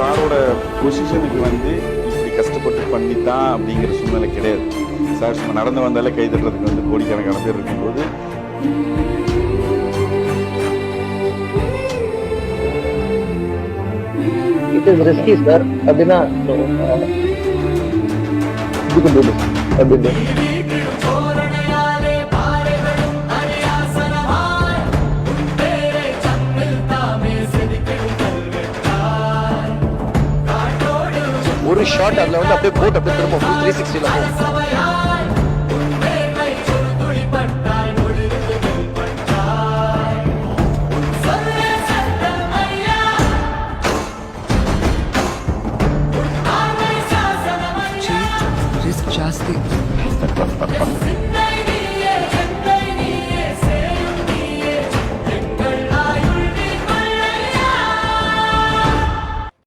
சாரோட பொசிஷனுக்கு வந்து இப்படி கஷ்டப்பட்டு பண்ணித்தான் அப்படிங்கிற சூழ்நிலை கிடையாது. சார் சும்மா நடந்து வந்தாலே கை தட்டுறதுக்கு வந்து கோடிக்கணக்கான பேர் இருக்கும்போது இட் இஸ் ரிஸ்கி சார். அப்படின்னா அப்படின்னு ஒரு ஷாட் அதில் வந்து அப்படியே போட் அப்படியே திரும்ப 360 போகும். ரிஸ்க் ஜாஸ்தி.